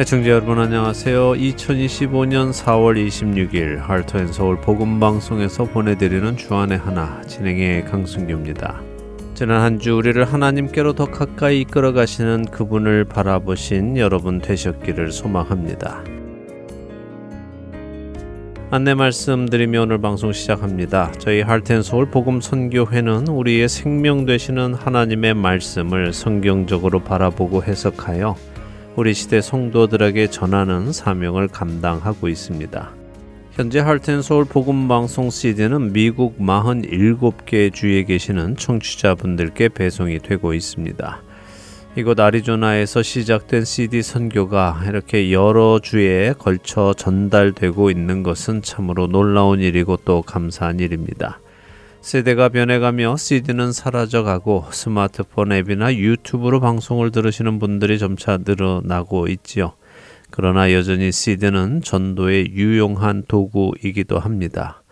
애청자 여러분 안녕하세요. 2025년 4월 26일 하트앤서울 복음방송에서 보내드리는 주안의 하나 진행의 강승규입니다. 지난 한 주 우리를 하나님께로 더 가까이 이끌어가시는 그분을 바라보신 여러분 되셨기를 소망합니다. 안내 말씀드리며 오늘 방송 시작합니다. 저희 하트앤서울 복음선교회는 우리의 생명 되시는 하나님의 말씀을 성경적으로 바라보고 해석하여 우리 시대 성도들에게 전하는 사명을 감당하고 있습니다. 현재 하트앤서울 복음방송 CD는 미국 47개 주에 계시는 청취자분들께 배송이 되고 있습니다. 이곳 애리조나에서 시작된 CD 선교가 이렇게 여러 주에 걸쳐 전달되고 있는 것은 참으로 놀라운 일이고 또 감사한 일입니다. 세대가 변해가며 CD는 사라져가고 스마트폰 앱이나 유튜브로 방송을 들으시는 분들이 점차 늘어나고 있지요. 그러나 여전히 CD는 전도에 유용한 도구이기도 합니다.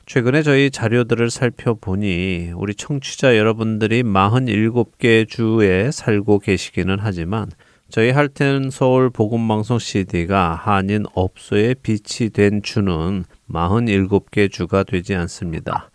최근에 저희 자료들을 살펴보니 우리 청취자 여러분들이 47개 주에 살고 계시기는 하지만 저희 하트앤서울 복음방송 CD가 한인 업소에 비치된 주는 47개 주가 되지 않습니다.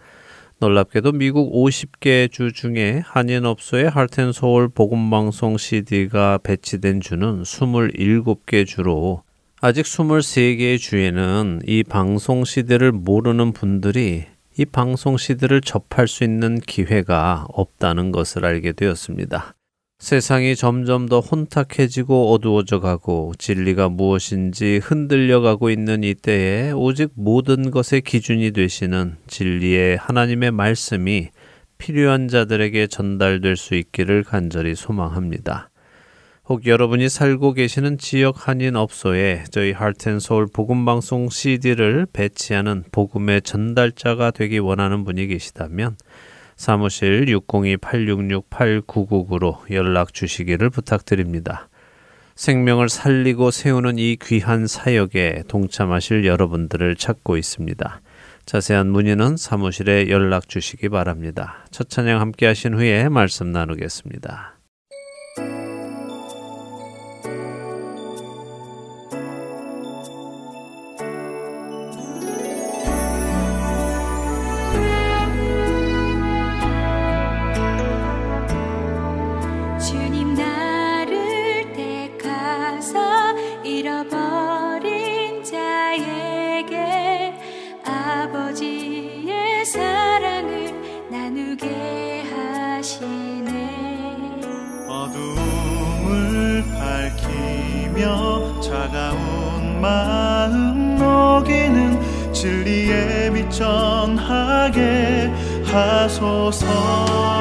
놀랍게도 미국 50개 주 중에 한인업소에 하트앤서울 복음방송 CD가 배치된 주는 27개 주로 아직 23개의 주에는 이 방송 CD를 모르는 분들이 이 방송 CD를 접할 수 있는 기회가 없다는 것을 알게 되었습니다. 세상이 점점 더 혼탁해지고 어두워져 가고 진리가 무엇인지 흔들려 가고 있는 이때에 오직 모든 것의 기준이 되시는 진리의 하나님의 말씀이 필요한 자들에게 전달될 수 있기를 간절히 소망합니다. 혹 여러분이 살고 계시는 지역 한인 업소에 저희 하트앤서울 복음방송 CD를 배치하는 복음의 전달자가 되기 원하는 분이 계시다면 사무실 602-866-8999로 연락 주시기를 부탁드립니다. 생명을 살리고 세우는 이 귀한 사역에 동참하실 여러분들을 찾고 있습니다. 자세한 문의는 사무실에 연락 주시기 바랍니다. 첫 찬양 함께 하신 후에 말씀 나누겠습니다. 차가운 마음 녹이는 진리의 빛 전하게 하소서.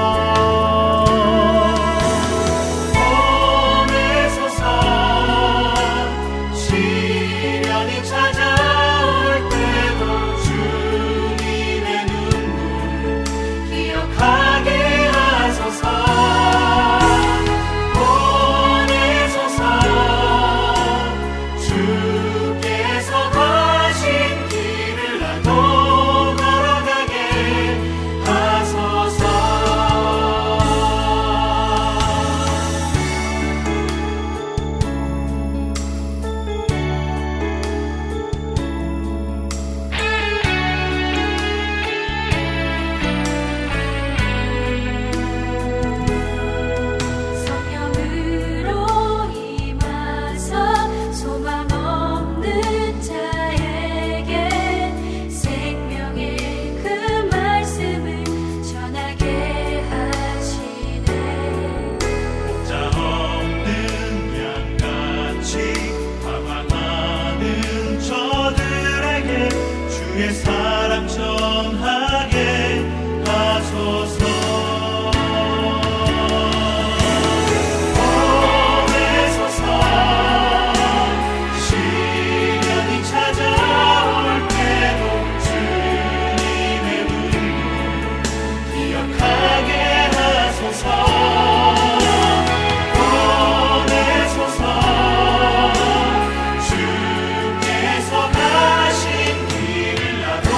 주께서 가신 길을 나도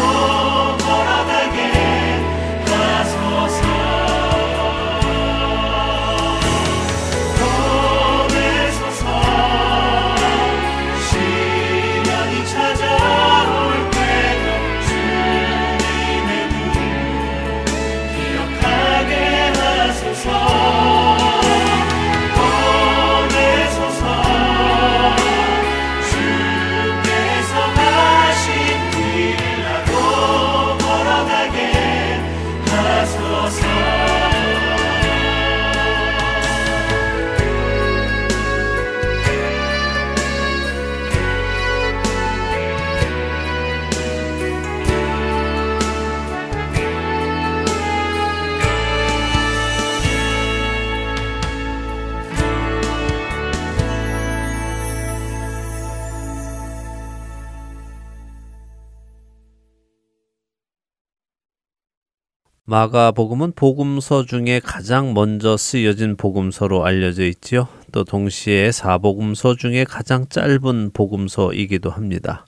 마가복음은 복음서 중에 가장 먼저 쓰여진 복음서로 알려져 있지요. 또 동시에 사복음서 중에 가장 짧은 복음서이기도 합니다.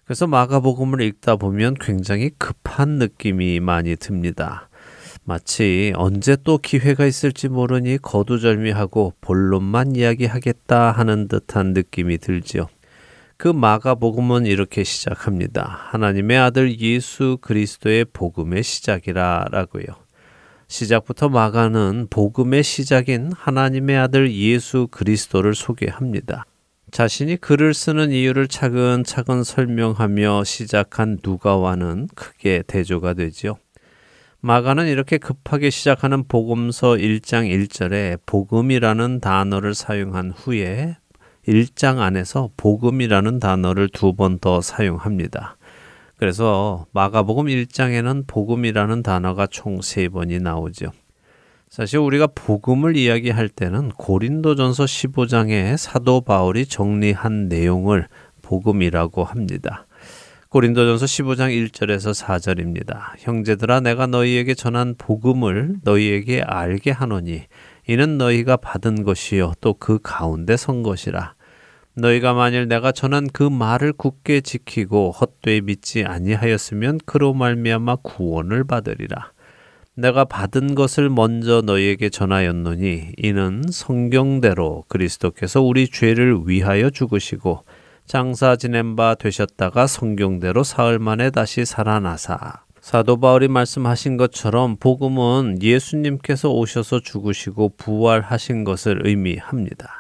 그래서 마가복음을 읽다 보면 굉장히 급한 느낌이 많이 듭니다. 마치 언제 또 기회가 있을지 모르니 거두절미하고 본론만 이야기하겠다 하는 듯한 느낌이 들지요. 그 마가복음은 이렇게 시작합니다. 하나님의 아들 예수 그리스도의 복음의 시작이라 라고요. 시작부터 마가는 복음의 시작인 하나님의 아들 예수 그리스도를 소개합니다. 자신이 글을 쓰는 이유를 차근차근 설명하며 시작한 누가와는 크게 대조가 되지요. 마가는 이렇게 급하게 시작하는 복음서 1장 1절에 복음이라는 단어를 사용한 후에 1장 안에서 복음이라는 단어를 2번 더 사용합니다. 그래서 마가복음 1장에는 복음이라는 단어가 총 3번이 나오죠. 사실 우리가 복음을 이야기할 때는 고린도전서 15장에 사도 바울이 정리한 내용을 복음이라고 합니다. 고린도전서 15장 1절에서 4절입니다. 형제들아 내가 너희에게 전한 복음을 너희에게 알게 하노니 이는 너희가 받은 것이요 또 그 가운데 선 것이라. 너희가 만일 내가 전한 그 말을 굳게 지키고 헛되이 믿지 아니하였으면 그로 말미암아 구원을 받으리라. 내가 받은 것을 먼저 너희에게 전하였노니 이는 성경대로 그리스도께서 우리 죄를 위하여 죽으시고 장사 지낸 바 되셨다가 성경대로 사흘 만에 다시 살아나사. 사도 바울이 말씀하신 것처럼 복음은 예수님께서 오셔서 죽으시고 부활하신 것을 의미합니다.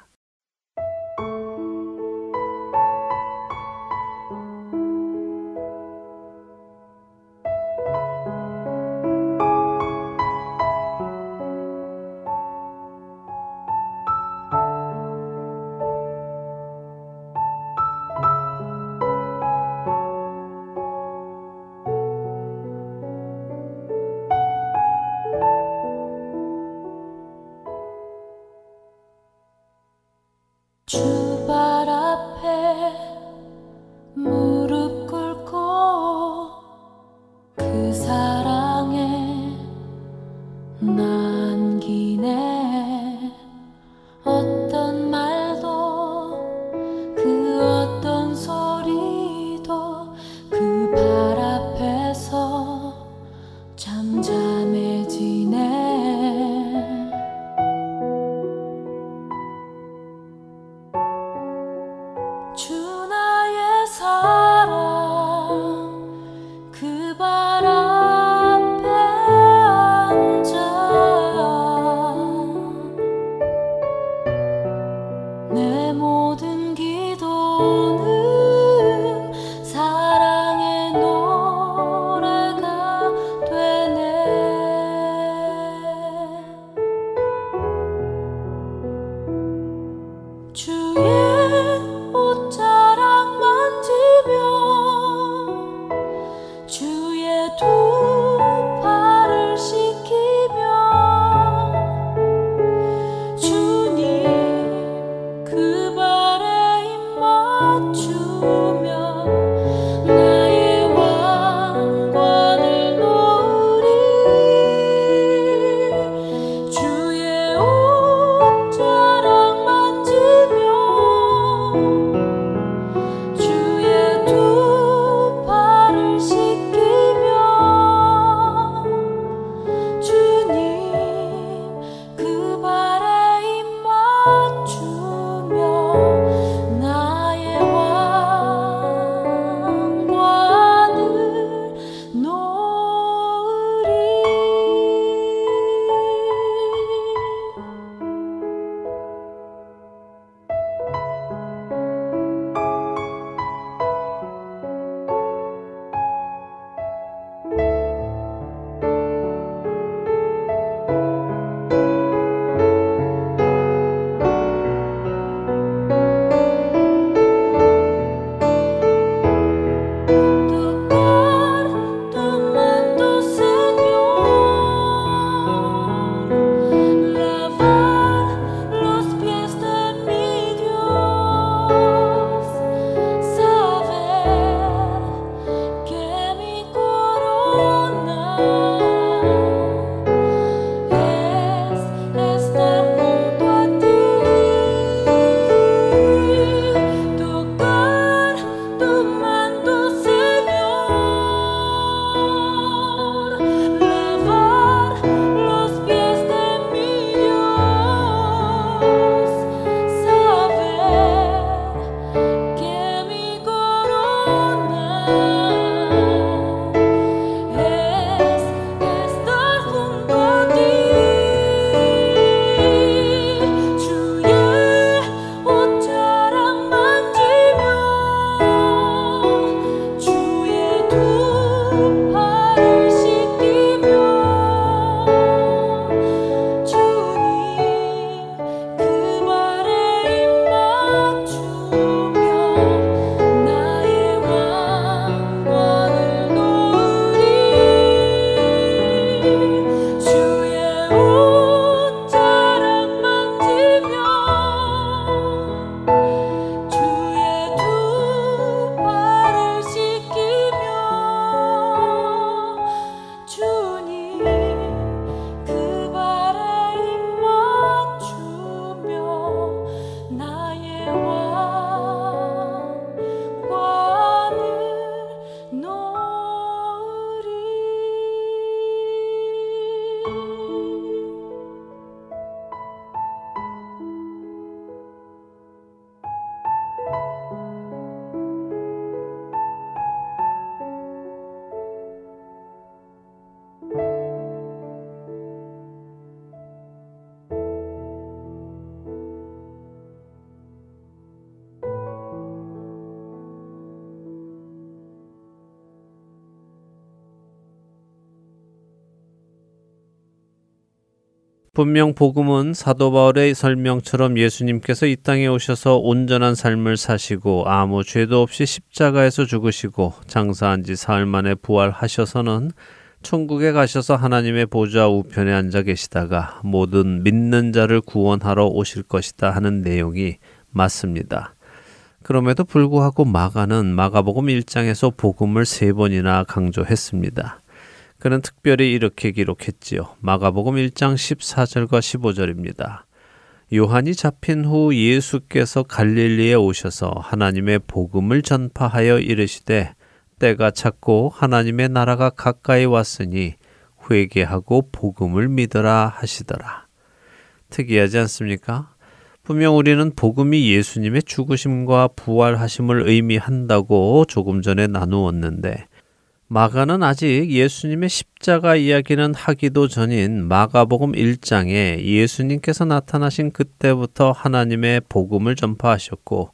분명 복음은 사도 바울의 설명처럼 예수님께서 이 땅에 오셔서 온전한 삶을 사시고 아무 죄도 없이 십자가에서 죽으시고 장사한 지 사흘 만에 부활하셔서는 천국에 가셔서 하나님의 보좌 우편에 앉아 계시다가 모든 믿는 자를 구원하러 오실 것이다 하는 내용이 맞습니다. 그럼에도 불구하고 마가는 마가복음 1장에서 복음을 3번이나 강조했습니다. 그는 특별히 이렇게 기록했지요. 마가복음 1장 14절과 15절입니다. 요한이 잡힌 후 예수께서 갈릴리에 오셔서 하나님의 복음을 전파하여 이르시되 때가 찼고 하나님의 나라가 가까이 왔으니 회개하고 복음을 믿으라 하시더라. 특이하지 않습니까? 분명 우리는 복음이 예수님의 죽으심과 부활하심을 의미한다고 조금 전에 나누었는데 마가는 아직 예수님의 십자가 이야기는 하기도 전인 마가복음 1장에 예수님께서 나타나신 그때부터 하나님의 복음을 전파하셨고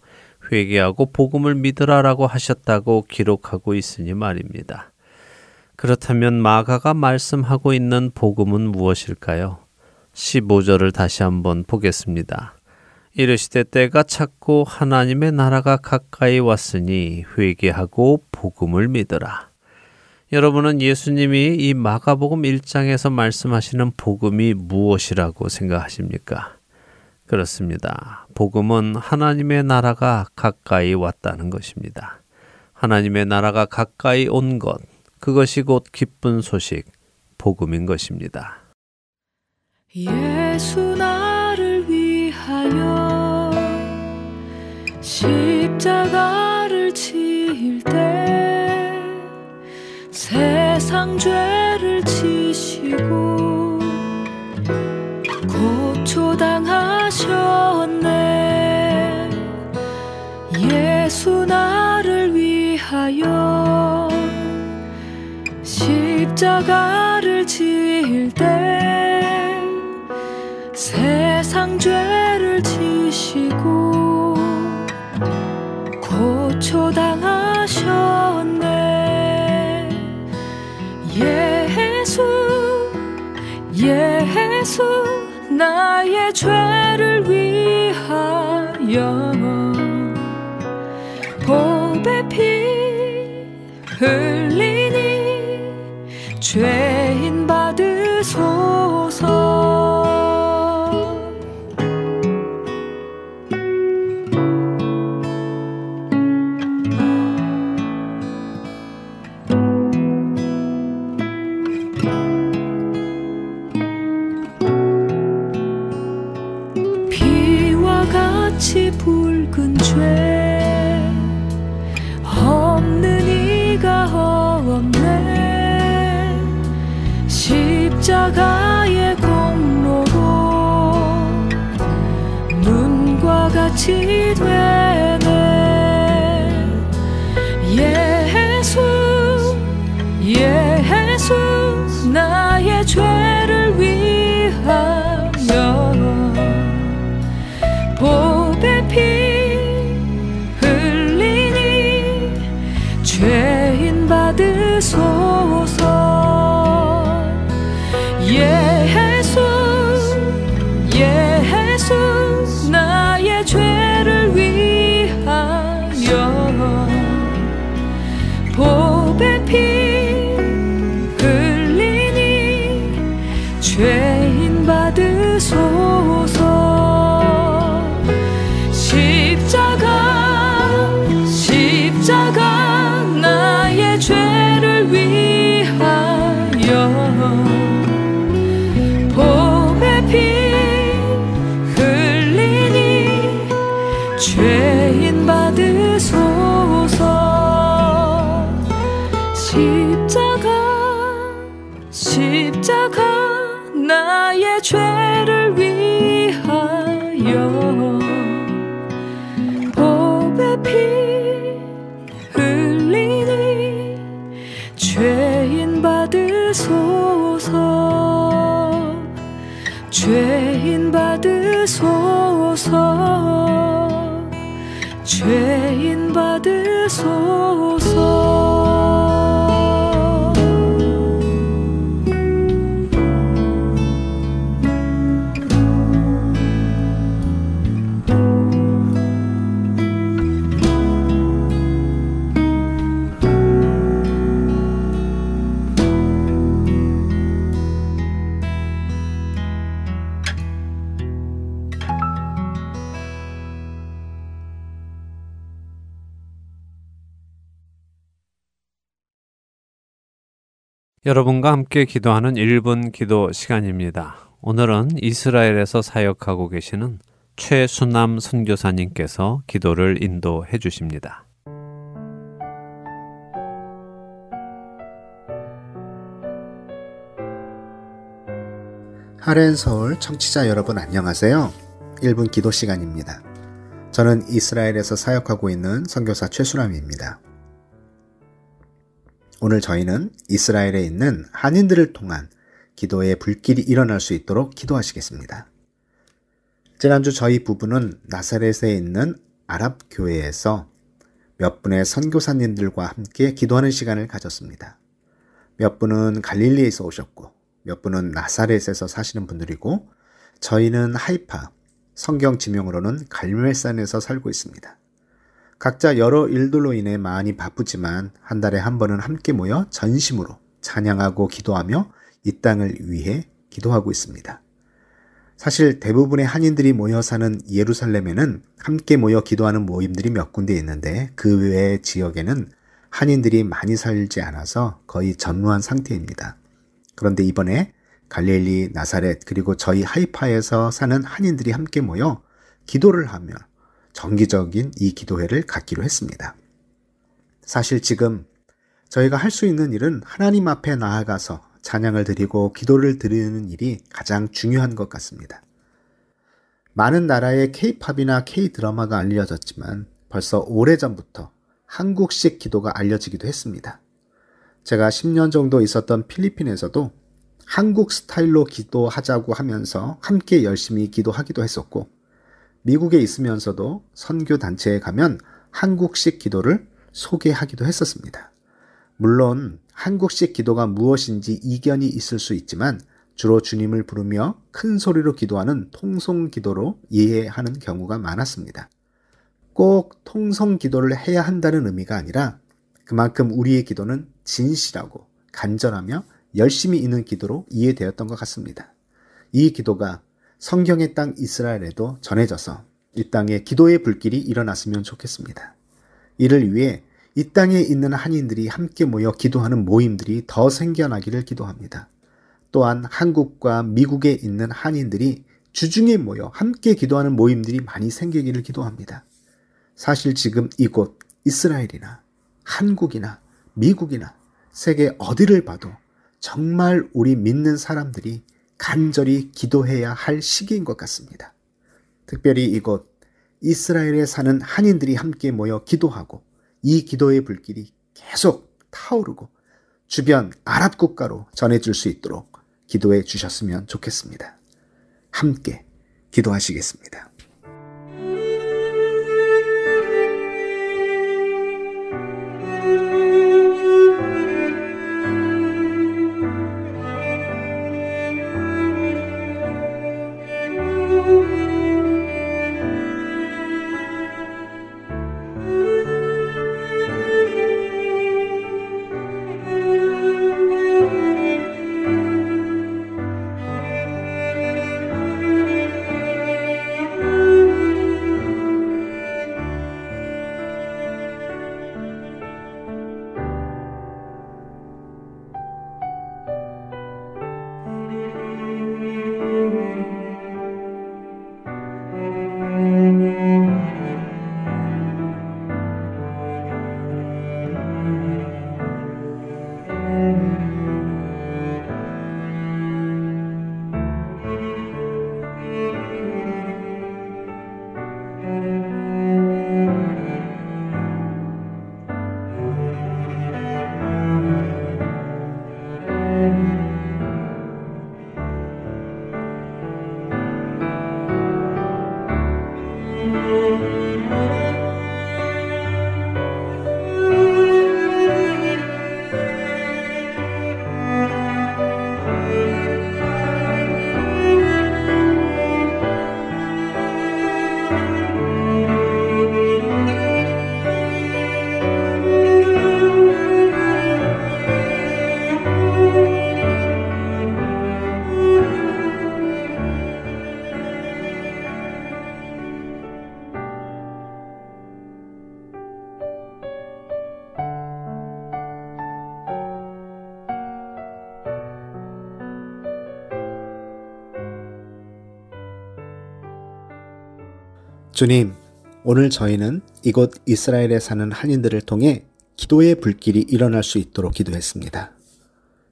회개하고 복음을 믿으라라고 하셨다고 기록하고 있으니 말입니다. 그렇다면 마가가 말씀하고 있는 복음은 무엇일까요? 15절을 다시 한번 보겠습니다. 이르시되 때가 찼고 하나님의 나라가 가까이 왔으니 회개하고 복음을 믿으라. 여러분은 예수님이 이 마가복음 1장에서 말씀하시는 복음이 무엇이라고 생각하십니까? 그렇습니다. 복음은 하나님의 나라가 가까이 왔다는 것입니다. 하나님의 나라가 가까이 온 것, 그것이 곧 기쁜 소식, 복음인 것입니다. 예수 나를 위하여 십자가를 지을 때 세상 죄를 지시고 고초당하셨네. 예수 나를 위하여 십자가를 지을 때 세상 죄를 지시고 고초당하셨네. 예수 나의 죄를 위하여 보배 피 흘리니 죄인 받으소서. 붉은 죄 없는 이가 없네. 십자가의 공로로 눈과 같이 되네. 예수 나의 죄를 위하여 보배 피 흘리니 죄인 받으소서. 예수 나의 죄를 위하여 보배 피 흘리니 죄인 받으소서. 십자가 나의 죄를 위하여 보배 피 흘리니 죄인 받으소서. 십자가 나의 죄를 위하여 보배 피 흘리니 죄인 받으소서. 죄인 받으소서. 죄인 받으소서. 여러분과 함께 기도하는 1분 기도 시간입니다. 오늘은 이스라엘에서 사역하고 계시는 최순남 선교사님께서 기도를 인도해 주십니다. 하렌서울 청취자 여러분 안녕하세요. 1분 기도 시간입니다. 저는 이스라엘에서 사역하고 있는 선교사 최순남입니다. 오늘 저희는 이스라엘에 있는 한인들을 통한 기도의 불길이 일어날 수 있도록 기도하시겠습니다. 지난주 저희 부부는 나사렛에 있는 아랍 교회에서 몇 분의 선교사님들과 함께 기도하는 시간을 가졌습니다. 몇 분은 갈릴리에서 오셨고 몇 분은 나사렛에서 사시는 분들이고 저희는 하이파, 성경 지명으로는 갈멜산에서 살고 있습니다. 각자 여러 일들로 인해 많이 바쁘지만 한 달에 한 번은 함께 모여 전심으로 찬양하고 기도하며 이 땅을 위해 기도하고 있습니다. 사실 대부분의 한인들이 모여 사는 예루살렘에는 함께 모여 기도하는 모임들이 몇 군데 있는데 그 외의 지역에는 한인들이 많이 살지 않아서 거의 전무한 상태입니다. 그런데 이번에 갈릴리, 나사렛 그리고 저희 하이파에서 사는 한인들이 함께 모여 기도를 하며 정기적인 이 기도회를 갖기로 했습니다. 사실 지금 저희가 할 수 있는 일은 하나님 앞에 나아가서 찬양을 드리고 기도를 드리는 일이 가장 중요한 것 같습니다. 많은 나라의 K-팝이나 K-드라마가 알려졌지만 벌써 오래전부터 한국식 기도가 알려지기도 했습니다. 제가 10년 정도 있었던 필리핀에서도 한국 스타일로 기도하자고 하면서 함께 열심히 기도하기도 했었고 미국에 있으면서도 선교단체에 가면 한국식 기도를 소개하기도 했었습니다. 물론 한국식 기도가 무엇인지 이견이 있을 수 있지만 주로 주님을 부르며 큰 소리로 기도하는 통성기도로 이해하는 경우가 많았습니다. 꼭 통성기도를 해야 한다는 의미가 아니라 그만큼 우리의 기도는 진실하고 간절하며 열심히 있는 기도로 이해되었던 것 같습니다. 이 기도가 성경의 땅 이스라엘에도 전해져서 이 땅에 기도의 불길이 일어났으면 좋겠습니다. 이를 위해 이 땅에 있는 한인들이 함께 모여 기도하는 모임들이 더 생겨나기를 기도합니다. 또한 한국과 미국에 있는 한인들이 주중에 모여 함께 기도하는 모임들이 많이 생기기를 기도합니다. 사실 지금 이곳 이스라엘이나 한국이나 미국이나 세계 어디를 봐도 정말 우리 믿는 사람들이 간절히 기도해야 할 시기인 것 같습니다. 특별히 이곳 이스라엘에 사는 한인들이 함께 모여 기도하고 이 기도의 불길이 계속 타오르고 주변 아랍 국가로 전해질 수 있도록 기도해 주셨으면 좋겠습니다. 함께 기도하시겠습니다. 주님, 오늘 저희는 이곳 이스라엘에 사는 한인들을 통해 기도의 불길이 일어날 수 있도록 기도했습니다.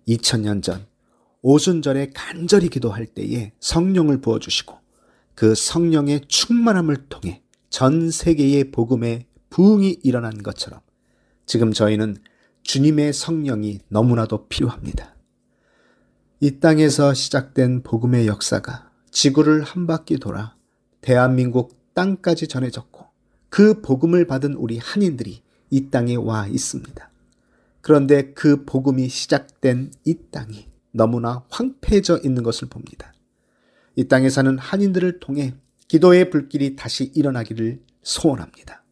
2000년 전 오순절에 간절히 기도할 때에 성령을 부어주시고 그 성령의 충만함을 통해 전 세계의 복음의 부흥이 일어난 것처럼 지금 저희는 주님의 성령이 너무나도 필요합니다. 이 땅에서 시작된 복음의 역사가 지구를 한 바퀴 돌아 대한민국 땅까지 전해졌고 그 복음을 받은 우리 한인들이 이 땅에 와 있습니다. 그런데 그 복음이 시작된 이 땅이 너무나 황폐해져 있는 것을 봅니다. 이 땅에 사는 한인들을 통해 기도의 불길이 다시 일어나기를 소원합니다.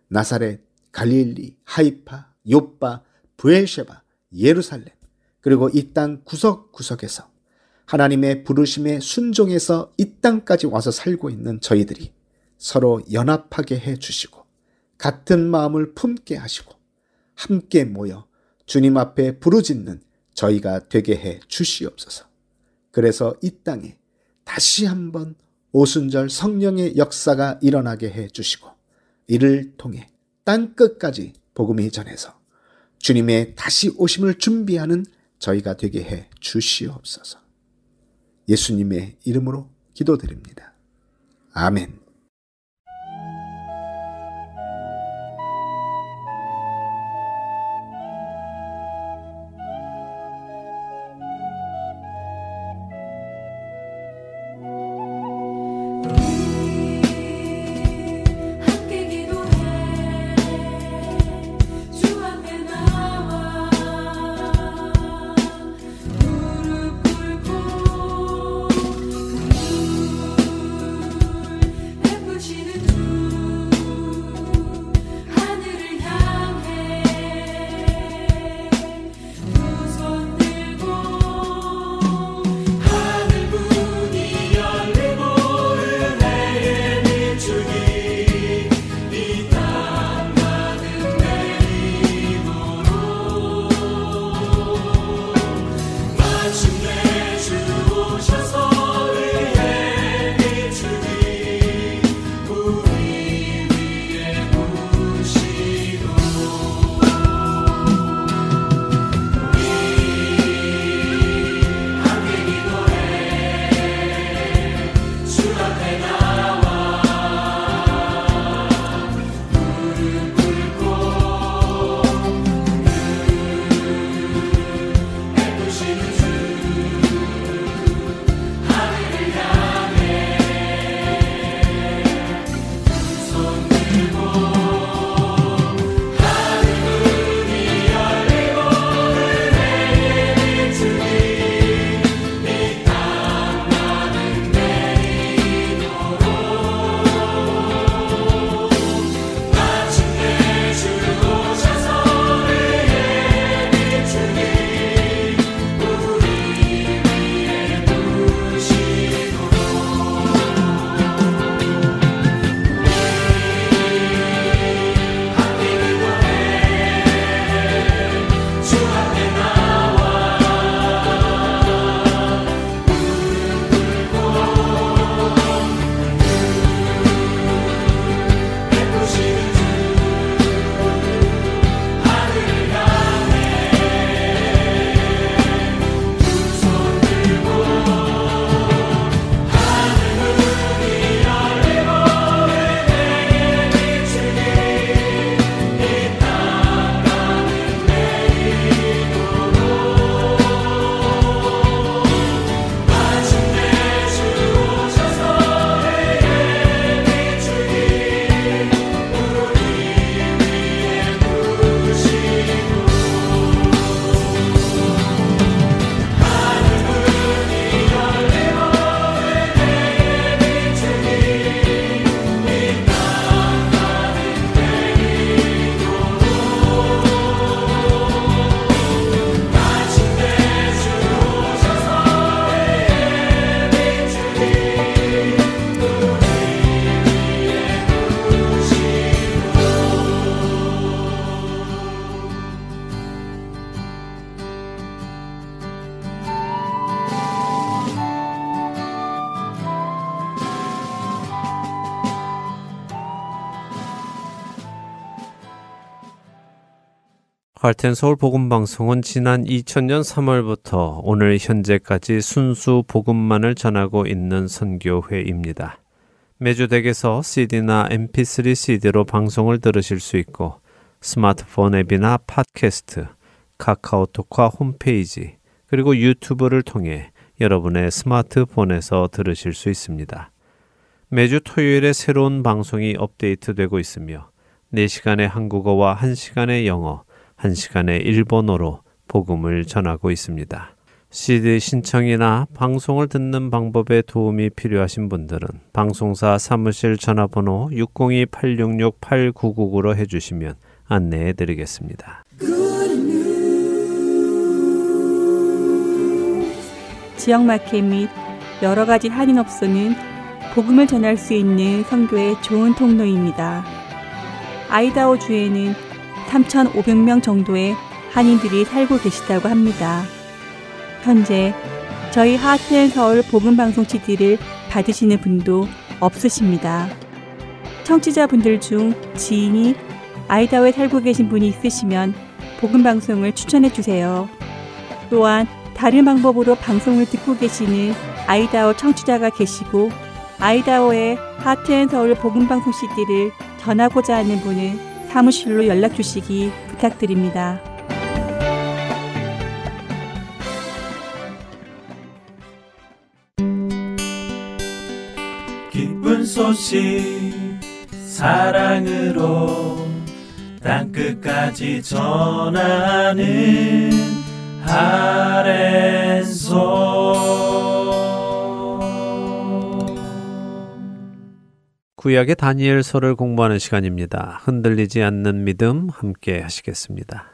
나사렛, 갈릴리, 하이파, 요빠, 브엘셰바, 예루살렘, 그리고 이 땅 구석구석에서 하나님의 부르심에 순종해서 이 땅까지 와서 살고 있는 저희들이 서로 연합하게 해주시고 같은 마음을 품게 하시고 함께 모여 주님 앞에 부르짖는 저희가 되게 해 주시옵소서. 그래서 이 땅에 다시 한번 오순절 성령의 역사가 일어나게 해 주시고 이를 통해 땅끝까지 복음이 전해서 주님의 다시 오심을 준비하는 저희가 되게 해 주시옵소서. 예수님의 이름으로 기도드립니다. 아멘. 할텐서울 복음방송은 지난 2000년 3월부터 오늘 현재까지 순수 복음만을 전하고 있는 선교회입니다. 매주 댁에서 CD나 MP3 CD로 방송을 들으실 수 있고 스마트폰 앱이나 팟캐스트, 카카오톡과 홈페이지, 그리고 유튜브를 통해 여러분의 스마트폰에서 들으실 수 있습니다. 매주 토요일에 새로운 방송이 업데이트되고 있으며 4시간의 한국어와 1시간의 영어, 1시간의 일본어로 복음을 전하고 있습니다. CD 신청이나 방송을 듣는 방법에 도움이 필요하신 분들은 방송사 사무실 전화번호 602-866-8999로 해주시면 안내해 드리겠습니다. 지역 마켓 및 여러 가지 할인업소는 복음을 전할 수 있는 선교의 좋은 통로입니다. 아이다호 주에는 3,500명 정도의 한인들이 살고 계시다고 합니다. 현재 저희 하트앤서울 복음방송 CD를 받으시는 분도 없으십니다. 청취자분들 중 지인이 아이다호에 살고 계신 분이 있으시면 복음방송을 추천해 주세요. 또한 다른 방법으로 방송을 듣고 계시는 아이다호 청취자가 계시고 아이다호에 하트앤서울 복음방송 CD를 전하고자 하는 분은 사무실로 연락 주시기 부탁드립니다. 기쁜 소식 사랑으로 땅끝까지 전하는 할텐서울. 구약의 다니엘서를 공부하는 시간입니다. 흔들리지 않는 믿음 함께 하시겠습니다.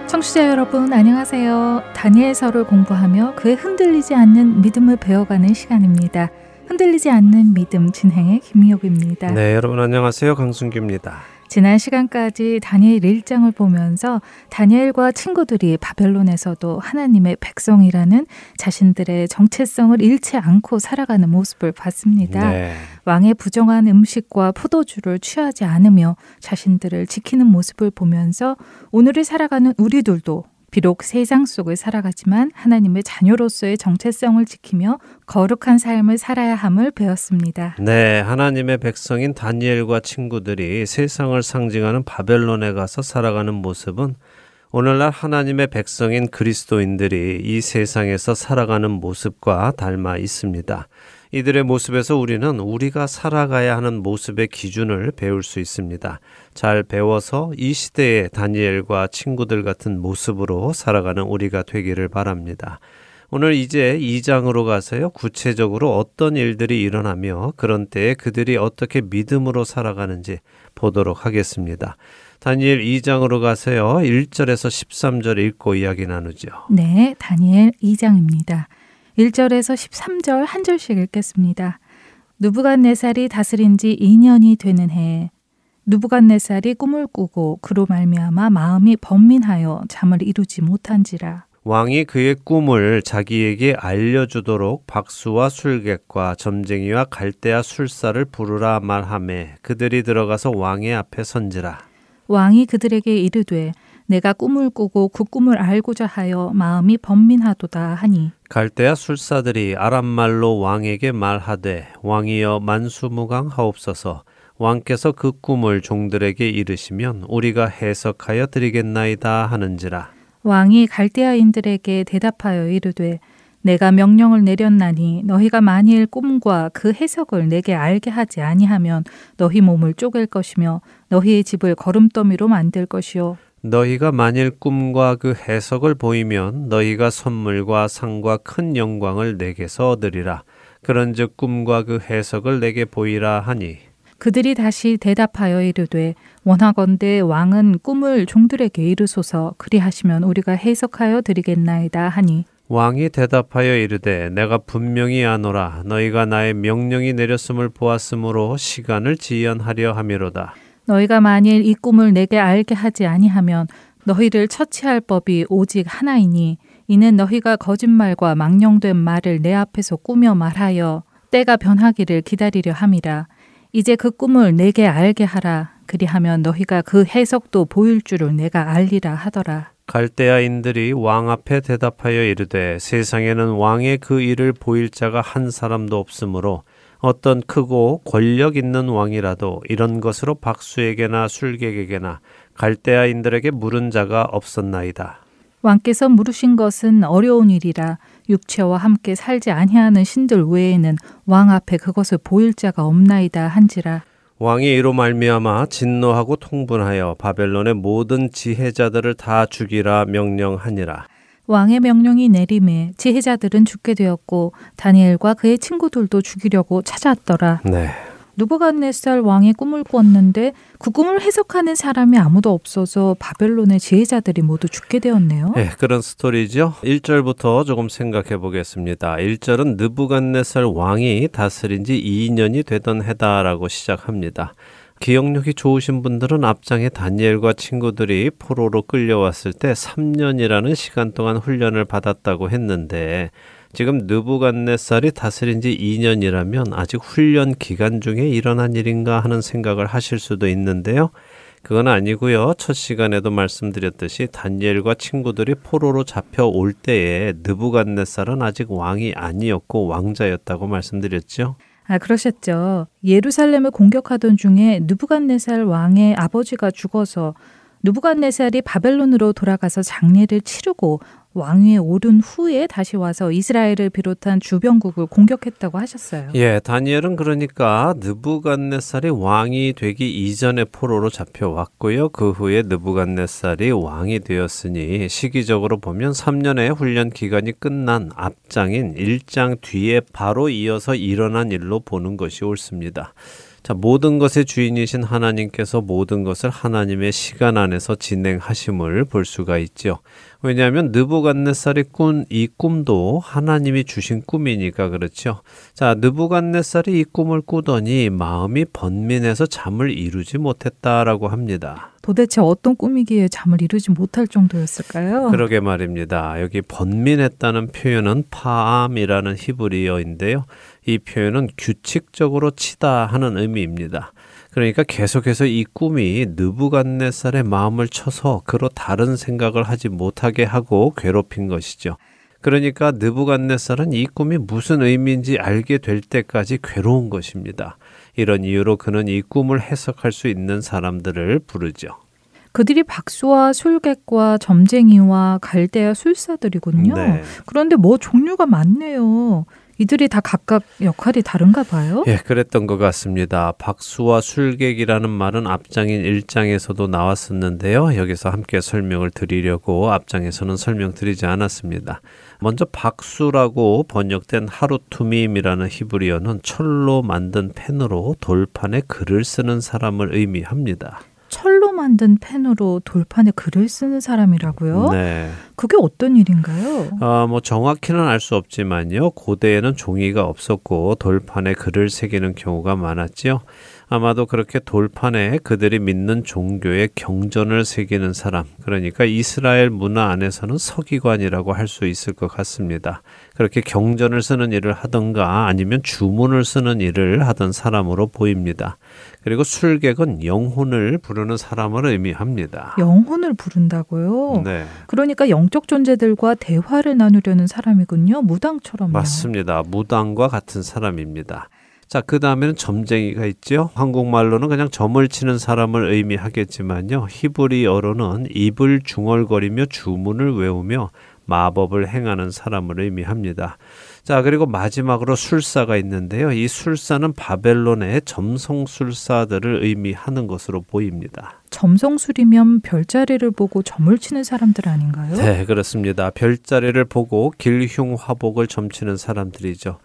청취자 여러분 안녕하세요. 다니엘서를 공부하며 그의 흔들리지 않는 믿음을 배워가는 시간입니다. 흔들리지 않는 믿음 진행의 김미옥입니다. 네, 여러분 안녕하세요. 강순규입니다. 지난 시간까지 다니엘 1장을 보면서 다니엘과 친구들이 바벨론에서도 하나님의 백성이라는 자신들의 정체성을 잃지 않고 살아가는 모습을 봤습니다. 네. 왕의 부정한 음식과 포도주를 취하지 않으며 자신들을 지키는 모습을 보면서 오늘을 살아가는 우리들도 비록 세상 속을 살아가지만 하나님의 자녀로서의 정체성을 지키며 거룩한 삶을 살아야 함을 배웠습니다. 네, 하나님의 백성인 다니엘과 친구들이 세상을 상징하는 바벨론에 가서 살아가는 모습은 오늘날 하나님의 백성인 그리스도인들이 이 세상에서 살아가는 모습과 닮아 있습니다. 이들의 모습에서 우리는 우리가 살아가야 하는 모습의 기준을 배울 수 있습니다. 잘 배워서 이 시대의 다니엘과 친구들 같은 모습으로 살아가는 우리가 되기를 바랍니다. 오늘 이제 2장으로 가서요, 구체적으로 어떤 일들이 일어나며 그런 때에 그들이 어떻게 믿음으로 살아가는지 보도록 하겠습니다. 다니엘 2장으로 가서요, 1절에서 13절 읽고 이야기 나누죠. 네, 다니엘 2장입니다. 1절에서 13절 한 절씩 읽겠습니다. 느부갓네살이 다스린 지 2년이 되는 해에 느부갓네살이 꿈을 꾸고 그로 말미암아 마음이 번민하여 잠을 이루지 못한지라. 왕이 그의 꿈을 자기에게 알려주도록 박수와 술객과 점쟁이와 갈대아 술사를 부르라 말하매 그들이 들어가서 왕의 앞에 선지라. 왕이 그들에게 이르되 내가 꿈을 꾸고 그 꿈을 알고자 하여 마음이 번민하도다 하니 갈대아 술사들이 아람말로 왕에게 말하되 왕이여 만수무강하옵소서. 왕께서 그 꿈을 종들에게 이르시면 우리가 해석하여 드리겠나이다 하는지라. 왕이 갈대아인들에게 대답하여 이르되 내가 명령을 내렸나니 너희가 만일 꿈과 그 해석을 내게 알게 하지 아니하면 너희 몸을 쪼갤 것이며 너희의 집을 거름더미로 만들 것이요 너희가 만일 꿈과 그 해석을 보이면 너희가 선물과 상과 큰 영광을 내게서 얻으리라. 그런즉 꿈과 그 해석을 내게 보이라 하니 그들이 다시 대답하여 이르되 원하건대 왕은 꿈을 종들에게 이르소서. 그리하시면 우리가 해석하여 드리겠나이다 하니 왕이 대답하여 이르되 내가 분명히 아노라. 너희가 나의 명령이 내렸음을 보았으므로 시간을 지연하려 함이로다. 너희가 만일 이 꿈을 내게 알게 하지 아니하면 너희를 처치할 법이 오직 하나이니 이는 너희가 거짓말과 망령된 말을 내 앞에서 꾸며 말하여 때가 변하기를 기다리려 함이라. 이제 그 꿈을 내게 알게 하라. 그리하면 너희가 그 해석도 보일 줄을 내가 알리라 하더라. 갈대아인들이 왕 앞에 대답하여 이르되 세상에는 왕의 그 일을 보일 자가 한 사람도 없으므로 어떤 크고 권력 있는 왕이라도 이런 것으로 박수에게나 술객에게나 갈대아인들에게 물은 자가 없었나이다. 왕께서 물으신 것은 어려운 일이라 육체와 함께 살지 아니하는 신들 외에는 왕 앞에 그것을 보일 자가 없나이다 한지라. 왕이 이로 말미암아 진노하고 통분하여 바벨론의 모든 지혜자들을 다 죽이라 명령하니라. 왕의 명령이 내림에 지혜자들은 죽게 되었고 다니엘과 그의 친구들도 죽이려고 찾아왔더라. 네. 느부갓네살 왕의 꿈을 꿨는데 그 꿈을 해석하는 사람이 아무도 없어서 바벨론의 지혜자들이 모두 죽게 되었네요. 네, 그런 스토리죠. 1절부터 조금 생각해 보겠습니다. 1절은 느부갓네살 왕이 다스린 지 2년이 되던 해다라고 시작합니다. 기억력이 좋으신 분들은 앞장에 다니엘과 친구들이 포로로 끌려왔을 때 3년이라는 시간 동안 훈련을 받았다고 했는데 지금 느부갓네살이 다스린 지 2년이라면 아직 훈련 기간 중에 일어난 일인가 하는 생각을 하실 수도 있는데요. 그건 아니고요. 첫 시간에도 말씀드렸듯이 다니엘과 친구들이 포로로 잡혀올 때에 느부갓네살은 아직 왕이 아니었고 왕자였다고 말씀드렸죠. 그러셨죠. 예루살렘을 공격하던 중에 느부갓네살 왕의 아버지가 죽어서 느부갓네살이 바벨론으로 돌아가서 장례를 치르고 왕위에 오른 후에 다시 와서 이스라엘을 비롯한 주변국을 공격했다고 하셨어요. 예, 다니엘은 그러니까 느부갓네살이 왕이 되기 이전에 포로로 잡혀왔고요. 그 후에 느부갓네살이 왕이 되었으니 시기적으로 보면 3년의 훈련 기간이 끝난 앞장인 1장 뒤에 바로 이어서 일어난 일로 보는 것이 옳습니다. 자, 모든 것의 주인이신 하나님께서 모든 것을 하나님의 시간 안에서 진행하심을 볼 수가 있죠. 왜냐하면 느부갓네살이 꾼 이 꿈도 하나님이 주신 꿈이니까 그렇죠. 자, 느부갓네살이 이 꿈을 꾸더니 마음이 번민해서 잠을 이루지 못했다라고 합니다. 도대체 어떤 꿈이기에 잠을 이루지 못할 정도였을까요? 그러게 말입니다. 여기 번민했다는 표현은 파암이라는 히브리어인데요. 이 표현은 규칙적으로 치다 하는 의미입니다. 그러니까 계속해서 이 꿈이 느부갓네살의 마음을 쳐서 그로 다른 생각을 하지 못하게 하고 괴롭힌 것이죠. 그러니까 느부갓네살은 이 꿈이 무슨 의미인지 알게 될 때까지 괴로운 것입니다. 이런 이유로 그는 이 꿈을 해석할 수 있는 사람들을 부르죠. 그들이 박수와 술객과 점쟁이와 갈대아 술사들이군요. 네. 그런데 뭐 종류가 많네요. 이들이 다 각각 역할이 다른가 봐요? 예, 그랬던 것 같습니다. 박수와 술객이라는 말은 앞장인 1장에서도 나왔었는데요. 여기서 함께 설명을 드리려고 앞장에서는 설명드리지 않았습니다. 먼저 박수라고 번역된 하루투밈이라는 히브리어는 철로 만든 펜으로 돌판에 글을 쓰는 사람을 의미합니다. 철로 만든 펜으로 돌판에 글을 쓰는 사람이라고요? 네. 그게 어떤 일인가요? 정확히는 알 수 없지만요. 고대에는 종이가 없었고 돌판에 글을 새기는 경우가 많았죠. 아마도 그렇게 돌판에 그들이 믿는 종교의 경전을 새기는 사람, 그러니까 이스라엘 문화 안에서는 서기관이라고 할 수 있을 것 같습니다. 그렇게 경전을 쓰는 일을 하던가 아니면 주문을 쓰는 일을 하던 사람으로 보입니다. 그리고 술객은 영혼을 부르는 사람을 의미합니다. 영혼을 부른다고요? 네. 그러니까 영적 존재들과 대화를 나누려는 사람이군요. 무당처럼요. 맞습니다. 무당과 같은 사람입니다. 자, 그 다음에는 점쟁이가 있죠. 한국말로는 그냥 점을 치는 사람을 의미하겠지만요. 히브리어로는 입을 중얼거리며 주문을 외우며 마법을 행하는 사람을 의미합니다. 자, 그리고 마지막으로 술사가 있는데요. 이 술사는 바벨론의 점성술사들을 의미하는 것으로 보입니다. 점성술이면 별자리를 보고 점을 치는 사람들 아닌가요? 네, 그렇습니다. 별자리를 보고 길흉화복을 점치는 사람들이죠.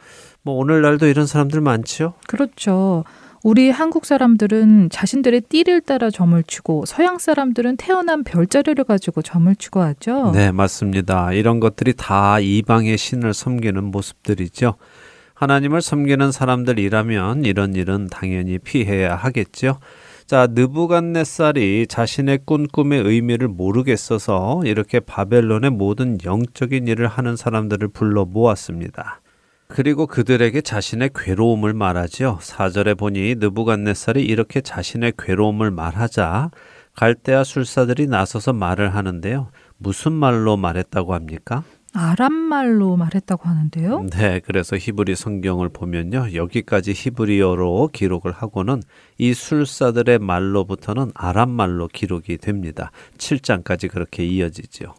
뭐 오늘날도 이런 사람들 많죠? 그렇죠. 우리 한국 사람들은 자신들의 띠를 따라 점을 치고 서양 사람들은 태어난 별자리를 가지고 점을 치고 하죠. 네, 맞습니다. 이런 것들이 다 이방의 신을 섬기는 모습들이죠. 하나님을 섬기는 사람들이라면 이런 일은 당연히 피해야 하겠죠. 자, 느부갓네살이 자신의 꾼 꿈의 의미를 모르겠어서 이렇게 바벨론의 모든 영적인 일을 하는 사람들을 불러 모았습니다. 그리고 그들에게 자신의 괴로움을 말하죠. 4절에 보니 느부갓네살이 이렇게 자신의 괴로움을 말하자 갈대아 술사들이 나서서 말을 하는데요. 무슨 말로 말했다고 합니까? 아람말로 말했다고 하는데요. 네, 그래서 히브리 성경을 보면요. 여기까지 히브리어로 기록을 하고는 이 술사들의 말로부터는 아람말로 기록이 됩니다. 7장까지 그렇게 이어지죠.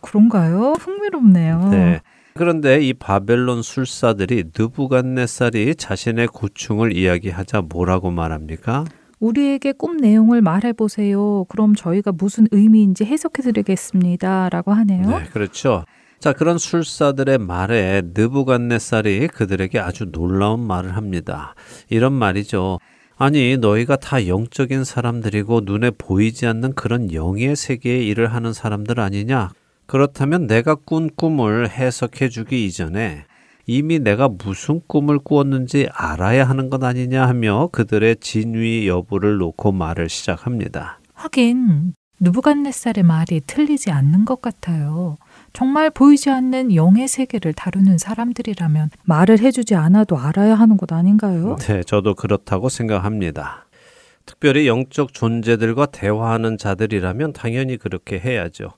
그런가요? 흥미롭네요. 네. 그런데 이 바벨론 술사들이 느부갓네살이 자신의 고충을 이야기하자 뭐라고 말합니까? 우리에게 꿈 내용을 말해보세요. 그럼 저희가 무슨 의미인지 해석해드리겠습니다. 라고 하네요. 네, 그렇죠. 자, 그런 술사들의 말에 느부갓네살이 그들에게 아주 놀라운 말을 합니다. 이런 말이죠. 아니, 너희가 다 영적인 사람들이고 눈에 보이지 않는 그런 영의 세계의 일을 하는 사람들 아니냐? 그렇다면 내가 꾼 꿈을 해석해 주기 이전에 이미 내가 무슨 꿈을 꾸었는지 알아야 하는 것 아니냐 하며 그들의 진위 여부를 놓고 말을 시작합니다. 하긴 느부갓네살의 말이 틀리지 않는 것 같아요. 정말 보이지 않는 영의 세계를 다루는 사람들이라면 말을 해주지 않아도 알아야 하는 것 아닌가요? 네, 저도 그렇다고 생각합니다. 특별히 영적 존재들과 대화하는 자들이라면 당연히 그렇게 해야죠.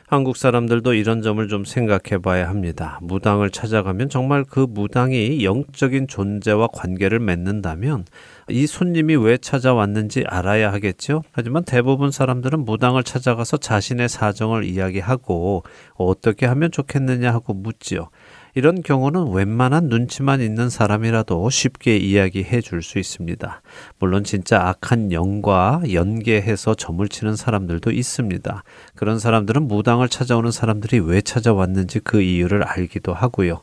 한국 사람들도 이런 점을 좀 생각해 봐야 합니다. 무당을 찾아가면 정말 그 무당이 영적인 존재와 관계를 맺는다면 이 손님이 왜 찾아왔는지 알아야 하겠죠. 하지만 대부분 사람들은 무당을 찾아가서 자신의 사정을 이야기하고 어떻게 하면 좋겠느냐 하고 묻지요. 이런 경우는 웬만한 눈치만 있는 사람이라도 쉽게 이야기해 줄 수 있습니다. 물론 진짜 악한 영과 연계해서 점을 치는 사람들도 있습니다. 그런 사람들은 무당을 찾아오는 사람들이 왜 찾아왔는지 그 이유를 알기도 하고요.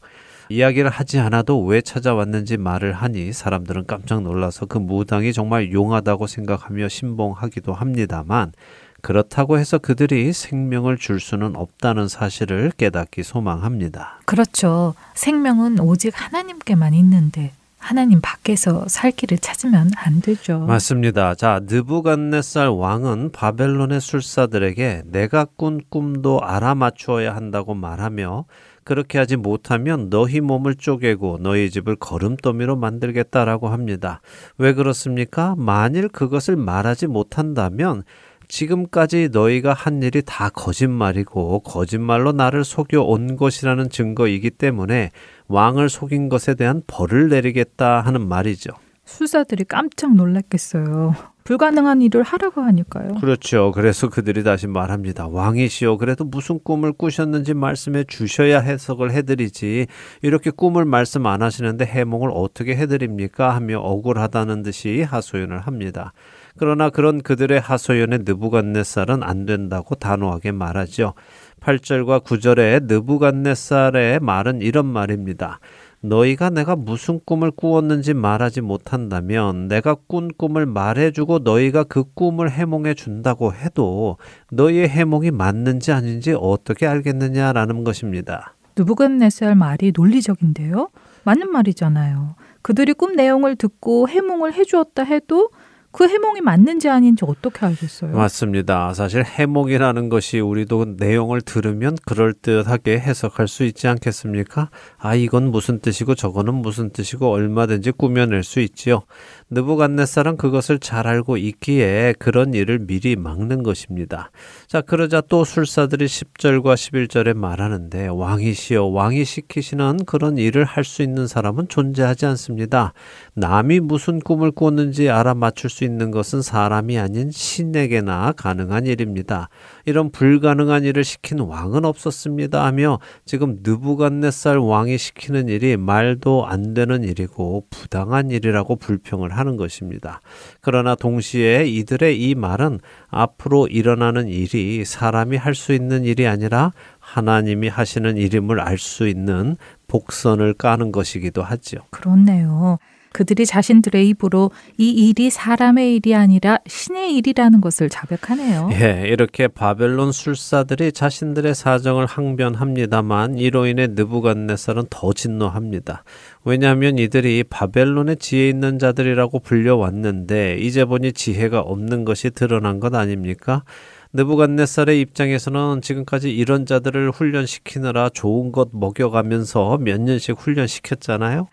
이야기를 하지 않아도 왜 찾아왔는지 말을 하니 사람들은 깜짝 놀라서 그 무당이 정말 용하다고 생각하며 신봉하기도 합니다만 그렇다고 해서 그들이 생명을 줄 수는 없다는 사실을 깨닫기 소망합니다. 그렇죠. 생명은 오직 하나님께만 있는데 하나님 밖에서 살 길을 찾으면 안 되죠. 맞습니다. 자, 느부갓네살 왕은 바벨론의 술사들에게 내가 꾼 꿈도 알아맞추어야 한다고 말하며 그렇게 하지 못하면 너희 몸을 쪼개고 너희 집을 거름더미로 만들겠다라고 합니다. 왜 그렇습니까? 만일 그것을 말하지 못한다면 지금까지 너희가 한 일이 다 거짓말이고 거짓말로 나를 속여온 것이라는 증거이기 때문에 왕을 속인 것에 대한 벌을 내리겠다 하는 말이죠. 술사들이 깜짝 놀랐겠어요. 불가능한 일을 하라고 하니까요. 그렇죠. 그래서 그들이 다시 말합니다. 왕이시여 그래도 무슨 꿈을 꾸셨는지 말씀해 주셔야 해석을 해드리지 이렇게 꿈을 말씀 안 하시는데 해몽을 어떻게 해드립니까? 하며 억울하다는 듯이 하소연을 합니다. 그러나 그런 그들의 하소연에 느부갓네살은 안 된다고 단호하게 말하죠. 8절과 9절에 느부갓네살의 말은 이런 말입니다. 너희가 내가 무슨 꿈을 꾸었는지 말하지 못한다면 내가 꾼 꿈을 말해주고 너희가 그 꿈을 해몽해 준다고 해도 너희의 해몽이 맞는지 아닌지 어떻게 알겠느냐라는 것입니다. 느부갓네살 말이 논리적인데요. 맞는 말이잖아요. 그들이 꿈 내용을 듣고 해몽을 해주었다 해도 그 해몽이 맞는지 아닌지 어떻게 알겠어요? 맞습니다. 사실 해몽이라는 것이 우리도 내용을 들으면 그럴듯하게 해석할 수 있지 않겠습니까? 아, 이건 무슨 뜻이고 저거는 무슨 뜻이고 얼마든지 꾸며낼 수 있지요. 느부갓네살은 그것을 잘 알고 있기에 그런 일을 미리 막는 것입니다. 자, 그러자 또 술사들이 10절과 11절에 말하는데 왕이시여 왕이 시키시는 그런 일을 할 수 있는 사람은 존재하지 않습니다. 남이 무슨 꿈을 꾸었는지 알아맞출 수 있는 것은 사람이 아닌 신에게나 가능한 일입니다. 이런 불가능한 일을 시킨 왕은 없었습니다 하며 지금 느부갓네살 왕이 시키는 일이 말도 안 되는 일이고 부당한 일이라고 불평을 하는 것입니다. 그러나 동시에 이들의 이 말은 앞으로 일어나는 일이 사람이 할 수 있는 일이 아니라 하나님이 하시는 일임을 알 수 있는 복선을 까는 것이기도 하죠. 그렇네요. 그들이 자신들의 입으로 이 일이 사람의 일이 아니라 신의 일이라는 것을 자백하네요. 예, 이렇게 바벨론 술사들이 자신들의 사정을 항변합니다만 이로 인해 느부갓네살은 더 진노합니다. 왜냐하면 이들이 바벨론의 지혜 있는 자들이라고 불려왔는데 이제 보니 지혜가 없는 것이 드러난 것 아닙니까? 느부갓네살의 입장에서는 지금까지 이런 자들을 훈련시키느라 좋은 것 먹여가면서 몇 년씩 훈련시켰잖아요.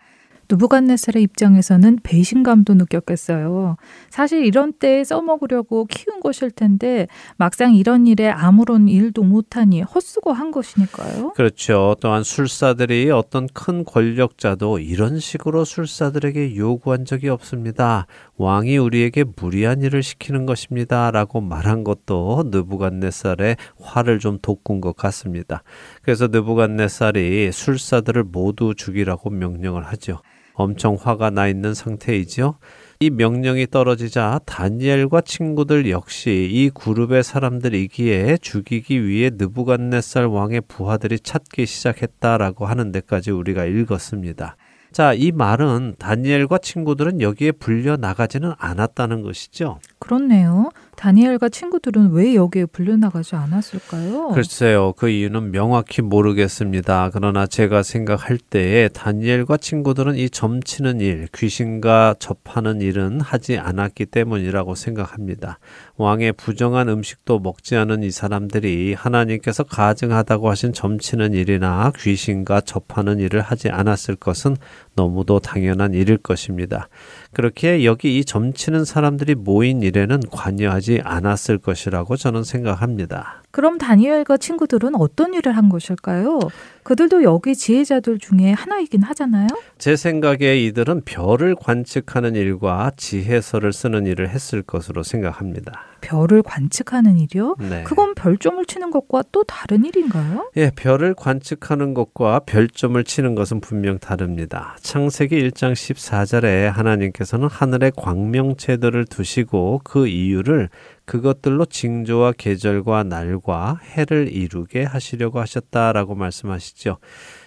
느부갓네살의 입장에서는 배신감도 느꼈겠어요. 사실 이런 때에 써먹으려고 키운 것일 텐데 막상 이런 일에 아무런 일도 못하니 헛수고한 것이니까요. 그렇죠. 또한 술사들이 어떤 큰 권력자도 이런 식으로 술사들에게 요구한 적이 없습니다. 왕이 우리에게 무리한 일을 시키는 것입니다. 라고 말한 것도 느부갓네살의 화를 좀 돋군 것 같습니다. 그래서 느부갓네살이 술사들을 모두 죽이라고 명령을 하죠. 엄청 화가 나 있는 상태이죠. 이 명령이 떨어지자 다니엘과 친구들 역시 이 그룹의 사람들이기에 죽이기 위해 느부갓네살 왕의 부하들이 찾기 시작했다라고 하는 데까지 우리가 읽었습니다. 자, 이 말은 다니엘과 친구들은 여기에 불려 나가지는 않았다는 것이죠. 그렇네요. 다니엘과 친구들은 왜 여기에 불려나가지 않았을까요? 글쎄요. 그 이유는 명확히 모르겠습니다. 그러나 제가 생각할 때에 다니엘과 친구들은 이 점치는 일, 귀신과 접하는 일은 하지 않았기 때문이라고 생각합니다. 왕의 부정한 음식도 먹지 않은 이 사람들이 하나님께서 가증하다고 하신 점치는 일이나 귀신과 접하는 일을 하지 않았을 것은 너무도 당연한 일일 것입니다. 그렇게 여기 이 점치는 사람들이 모인 일에는 관여하지 않았을 것이라고 저는 생각합니다. 그럼 다니엘과 친구들은 어떤 일을 한 것일까요? 그들도 여기 지혜자들 중에 하나이긴 하잖아요. 제 생각에 이들은 별을 관측하는 일과 지혜서를 쓰는 일을 했을 것으로 생각합니다. 별을 관측하는 일이요? 네. 그건 별점을 치는 것과 또 다른 일인가요? 예, 별을 관측하는 것과 별점을 치는 것은 분명 다릅니다. 창세기 1장 14절에 하나님께서는 하늘에 광명체들을 두시고 그 이유를 그것들로 징조와 계절과 날과 해를 이루게 하시려고 하셨다라고 말씀하시죠.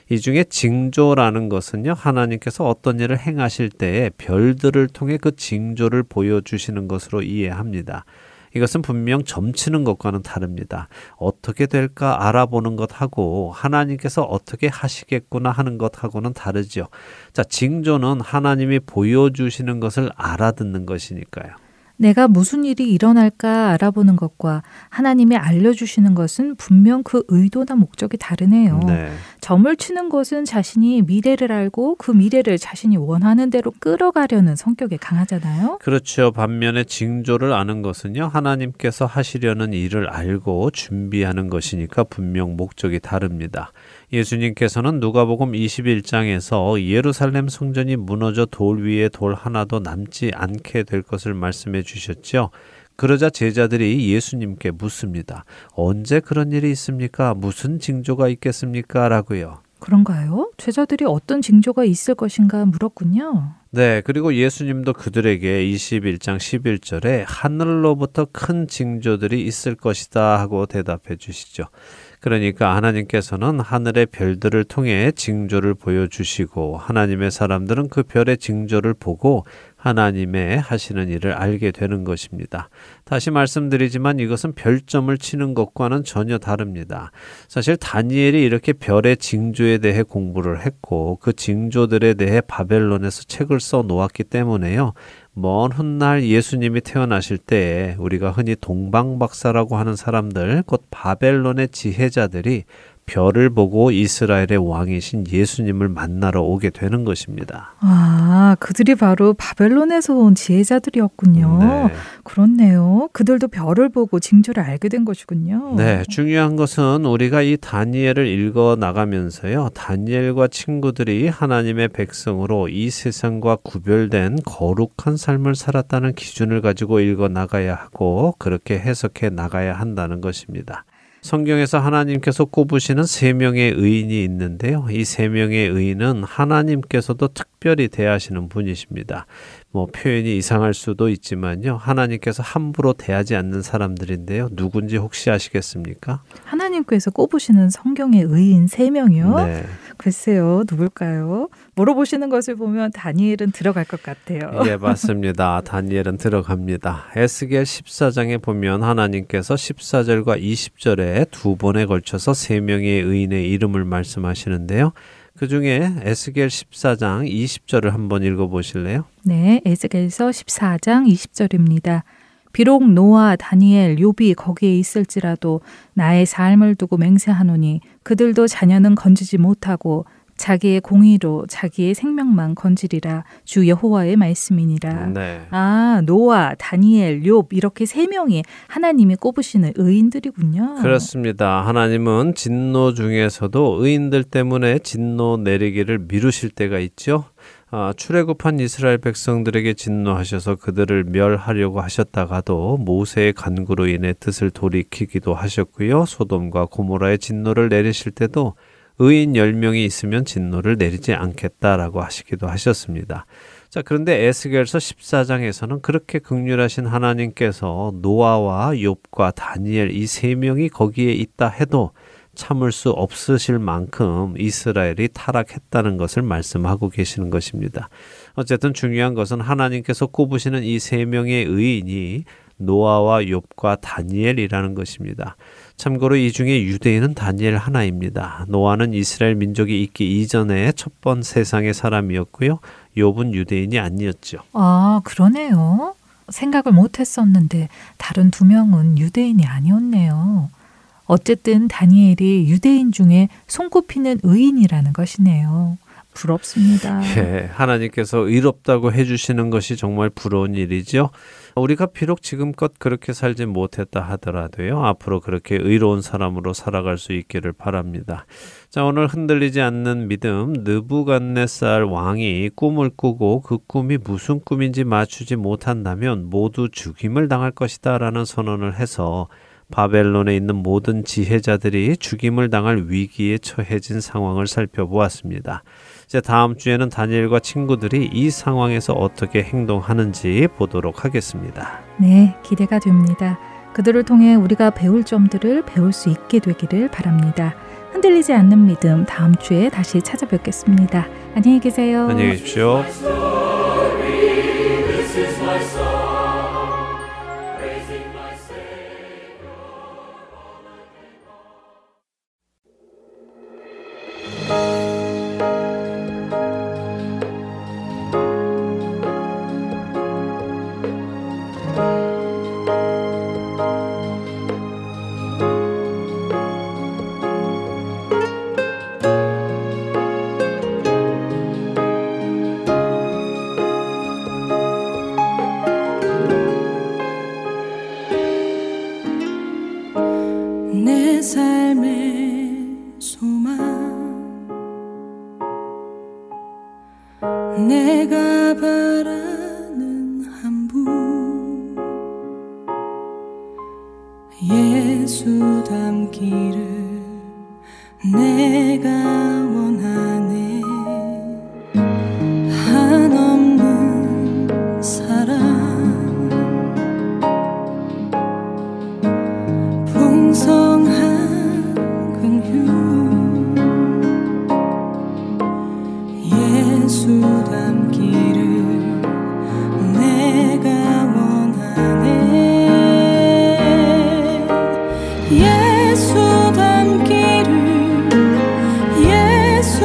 이 중에 징조라는 것은요, 하나님께서 어떤 일을 행하실 때에 별들을 통해 그 징조를 보여주시는 것으로 이해합니다. 이것은 분명 점치는 것과는 다릅니다. 어떻게 될까 알아보는 것하고 하나님께서 어떻게 하시겠구나 하는 것하고는 다르죠. 자, 징조는 하나님이 보여주시는 것을 알아듣는 것이니까요. 내가 무슨 일이 일어날까 알아보는 것과 하나님이 알려주시는 것은 분명 그 의도나 목적이 다르네요. 네. 점을 치는 것은 자신이 미래를 알고 그 미래를 자신이 원하는 대로 끌어가려는 성격이 강하잖아요. 그렇죠. 반면에 징조를 아는 것은요, 하나님께서 하시려는 일을 알고 준비하는 것이니까 분명 목적이 다릅니다. 예수님께서는 누가복음 21장에서 예루살렘 성전이 무너져 돌 위에 돌 하나도 남지 않게 될 것을 말씀해 주셨죠. 그러자 제자들이 예수님께 묻습니다. 언제 그런 일이 있습니까? 무슨 징조가 있겠습니까? 라고요. 그런가요? 제자들이 어떤 징조가 있을 것인가 물었군요. 네, 그리고 예수님도 그들에게 21장 11절에 하늘로부터 큰 징조들이 있을 것이다 하고 대답해 주시죠. 그러니까 하나님께서는 하늘의 별들을 통해 징조를 보여주시고 하나님의 사람들은 그 별의 징조를 보고 하나님의 하시는 일을 알게 되는 것입니다. 다시 말씀드리지만 이것은 별점을 치는 것과는 전혀 다릅니다. 사실 다니엘이 이렇게 별의 징조에 대해 공부를 했고 그 징조들에 대해 바벨론에서 책을 써 놓았기 때문에요. 먼 훗날 예수님이 태어나실 때에 우리가 흔히 동방박사라고 하는 사람들, 곧 바벨론의 지혜자들이 별을 보고 이스라엘의 왕이신 예수님을 만나러 오게 되는 것입니다. 아, 그들이 바로 바벨론에서 온 지혜자들이었군요. 네. 그렇네요. 그들도 별을 보고 징조를 알게 된 것이군요. 네, 중요한 것은 우리가 이 다니엘을 읽어 나가면서요. 다니엘과 친구들이 하나님의 백성으로 이 세상과 구별된 거룩한 삶을 살았다는 기준을 가지고 읽어 나가야 하고 그렇게 해석해 나가야 한다는 것입니다. 성경에서 하나님께서 꼽으시는 세 명의 의인이 있는데요. 이 세 명의 의인은 하나님께서도 특별히 대하시는 분이십니다. 표현이 이상할 수도 있지만요. 하나님께서 함부로 대하지 않는 사람들인데요. 누군지 혹시 아시겠습니까? 하나님께서 꼽으시는 성경의 의인 3명이요? 네. 글쎄요. 누굴까요? 물어보시는 것을 보면 다니엘은 들어갈 것 같아요. 예, 맞습니다. 다니엘은 들어갑니다. 에스겔 14장에 보면 하나님께서 14절과 20절에 두 번에 걸쳐서 세 명의 의인의 이름을 말씀하시는데요. 그 중에 에스겔 14장 20절을 한번 읽어보실래요? 네, 에스겔서 14장 20절입니다. 비록 노아, 다니엘, 욥이 거기에 있을지라도 나의 삶을 두고 맹세하노니 그들도 자녀는 건지지 못하고 자기의 공의로 자기의 생명만 건지리라. 주 여호와의 말씀이니라. 네. 아, 노아, 다니엘, 욥 이렇게 3명이 하나님이 꼽으시는 의인들이군요. 그렇습니다. 하나님은 진노 중에서도 의인들 때문에 진노 내리기를 미루실 때가 있죠. 출애굽한 이스라엘 백성들에게 진노하셔서 그들을 멸하려고 하셨다가도 모세의 간구로 인해 뜻을 돌이키기도 하셨고요. 소돔과 고모라의 진노를 내리실 때도 의인 10명이 있으면 진노를 내리지 않겠다라고 하시기도 하셨습니다. 자, 그런데 에스겔서 14장에서는 그렇게 긍휼하신 하나님께서 노아와 욥과 다니엘 이 세 명이 거기에 있다 해도 참을 수 없으실 만큼 이스라엘이 타락했다는 것을 말씀하고 계시는 것입니다. 어쨌든 중요한 것은 하나님께서 꼽으시는 이 세 명의 의인이 노아와 욥과 다니엘이라는 것입니다. 참고로 이 중에 유대인은 다니엘 하나입니다. 노아는 이스라엘 민족이 있기 이전에 첫 번 세상의 사람이었고요. 욥은 유대인이 아니었죠. 아, 그러네요. 생각을 못했었는데 다른 2명은 유대인이 아니었네요. 어쨌든 다니엘이 유대인 중에 손꼽히는 의인이라는 것이네요. 부럽습니다. 예, 하나님께서 의롭다고 해주시는 것이 정말 부러운 일이죠. 우리가 비록 지금껏 그렇게 살지 못했다 하더라도요. 앞으로 그렇게 의로운 사람으로 살아갈 수 있기를 바랍니다. 자, 오늘 흔들리지 않는 믿음, 느부갓네살 왕이 꿈을 꾸고 그 꿈이 무슨 꿈인지 맞추지 못한다면 모두 죽임을 당할 것이다 라는 선언을 해서 바벨론에 있는 모든 지혜자들이 죽임을 당할 위기에 처해진 상황을 살펴보았습니다. 이제 다음 주에는 다니엘과 친구들이 이 상황에서 어떻게 행동하는지 보도록 하겠습니다. 네, 기대가 됩니다. 그들을 통해 우리가 배울 점들을 배울 수 있게 되기를 바랍니다. 흔들리지 않는 믿음, 다음 주에 다시 찾아뵙겠습니다. 안녕히 계세요. 안녕히 계십시오. 내 삶의 소망 내가 바라는 한 분 예수 닮기를 내가 원하네 한없는 사랑 풍성한 긍휼 예수 닮기를 내가 원하네 예수 닮기를 예수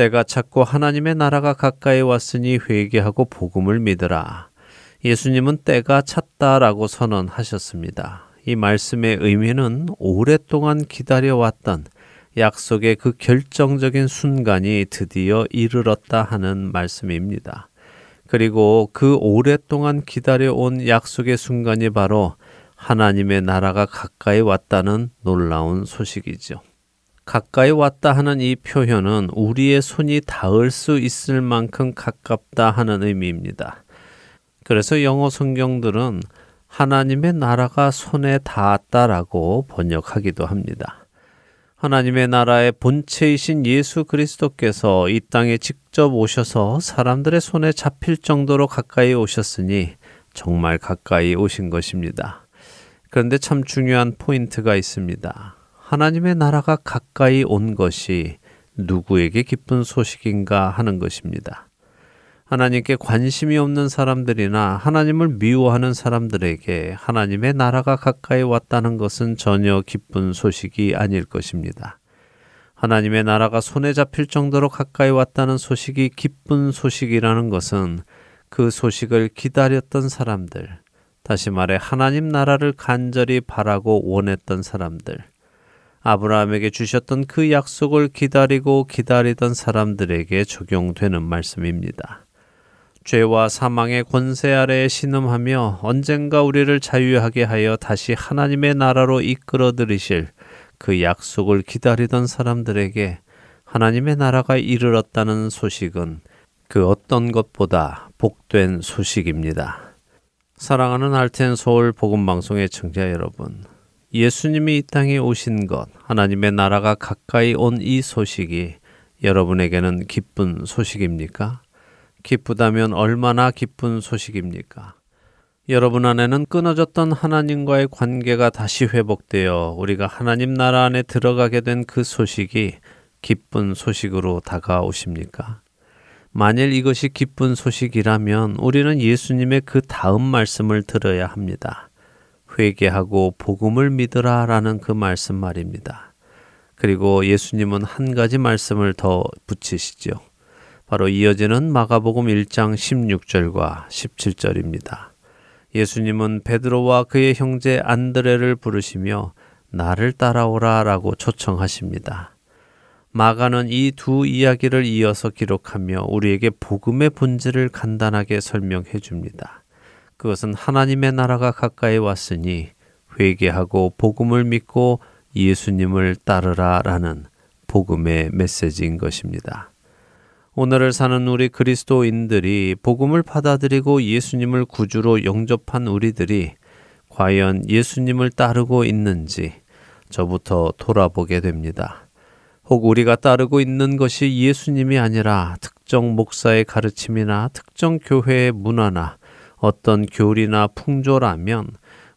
때가 찼고 하나님의 나라가 가까이 왔으니 회개하고 복음을 믿으라. 예수님은 때가 찼다라고 선언하셨습니다. 이 말씀의 의미는 오랫동안 기다려왔던 약속의 그 결정적인 순간이 드디어 이르렀다 하는 말씀입니다. 그리고 그 오랫동안 기다려온 약속의 순간이 바로 하나님의 나라가 가까이 왔다는 놀라운 소식이죠. 가까이 왔다 하는 이 표현은 우리의 손이 닿을 수 있을 만큼 가깝다 하는 의미입니다. 그래서 영어 성경들은 하나님의 나라가 손에 닿았다라고 번역하기도 합니다. 하나님의 나라의 본체이신 예수 그리스도께서 이 땅에 직접 오셔서 사람들의 손에 잡힐 정도로 가까이 오셨으니 정말 가까이 오신 것입니다. 그런데 참 중요한 포인트가 있습니다. 하나님의 나라가 가까이 온 것이 누구에게 기쁜 소식인가 하는 것입니다. 하나님께 관심이 없는 사람들이나 하나님을 미워하는 사람들에게 하나님의 나라가 가까이 왔다는 것은 전혀 기쁜 소식이 아닐 것입니다. 하나님의 나라가 손에 잡힐 정도로 가까이 왔다는 소식이 기쁜 소식이라는 것은 그 소식을 기다렸던 사람들, 다시 말해 하나님 나라를 간절히 바라고 원했던 사람들, 아브라함에게 주셨던 그 약속을 기다리던 사람들에게 적용되는 말씀입니다. 죄와 사망의 권세 아래에 신음하며 언젠가 우리를 자유하게 하여 다시 하나님의 나라로 이끌어 들이실 그 약속을 기다리던 사람들에게 하나님의 나라가 이르렀다는 소식은 그 어떤 것보다 복된 소식입니다. 사랑하는 할텐 서울 복음방송의 청자 여러분, 예수님이 이 땅에 오신 것, 하나님의 나라가 가까이 온 이 소식이 여러분에게는 기쁜 소식입니까? 기쁘다면 얼마나 기쁜 소식입니까? 여러분 안에는 끊어졌던 하나님과의 관계가 다시 회복되어 우리가 하나님 나라 안에 들어가게 된 그 소식이 기쁜 소식으로 다가오십니까? 만일 이것이 기쁜 소식이라면 우리는 예수님의 그 다음 말씀을 들어야 합니다. 회개하고 복음을 믿으라 라는 그 말씀 말입니다. 그리고 예수님은 한 가지 말씀을 더 붙이시죠. 바로 이어지는 마가복음 1장 16절과 17절입니다. 예수님은 베드로와 그의 형제 안드레를 부르시며 나를 따라오라 라고 초청하십니다. 마가는 이 두 이야기를 이어서 기록하며 우리에게 복음의 본질을 간단하게 설명해 줍니다. 그것은 하나님의 나라가 가까이 왔으니 회개하고 복음을 믿고 예수님을 따르라 라는 복음의 메시지인 것입니다. 오늘을 사는 우리 그리스도인들이 복음을 받아들이고 예수님을 구주로 영접한 우리들이 과연 예수님을 따르고 있는지 저부터 돌아보게 됩니다. 혹 우리가 따르고 있는 것이 예수님이 아니라 특정 목사의 가르침이나 특정 교회의 문화나 어떤 교리나 풍조라면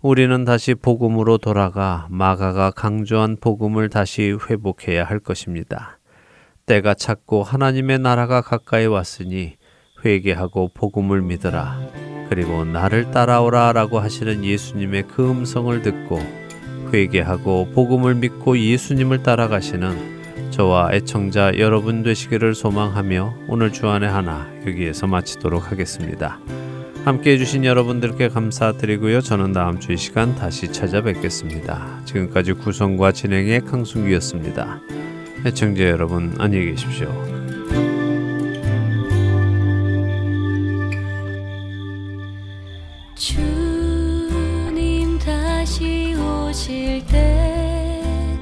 우리는 다시 복음으로 돌아가 마가가 강조한 복음을 다시 회복해야 할 것입니다. 때가 찼고 하나님의 나라가 가까이 왔으니 회개하고 복음을 믿으라. 그리고 나를 따라오라 라고 하시는 예수님의 그 음성을 듣고 회개하고 복음을 믿고 예수님을 따라가시는 저와 애청자 여러분 되시기를 소망하며 오늘 주안의 하나 여기에서 마치도록 하겠습니다. 함께해 주신 여러분들께 감사드리고요. 저는 다음 주 이 시간 다시 찾아뵙겠습니다. 지금까지 구성과 진행의 강순기였습니다. 애청자 여러분 안녕히 계십시오. 주님 다시 오실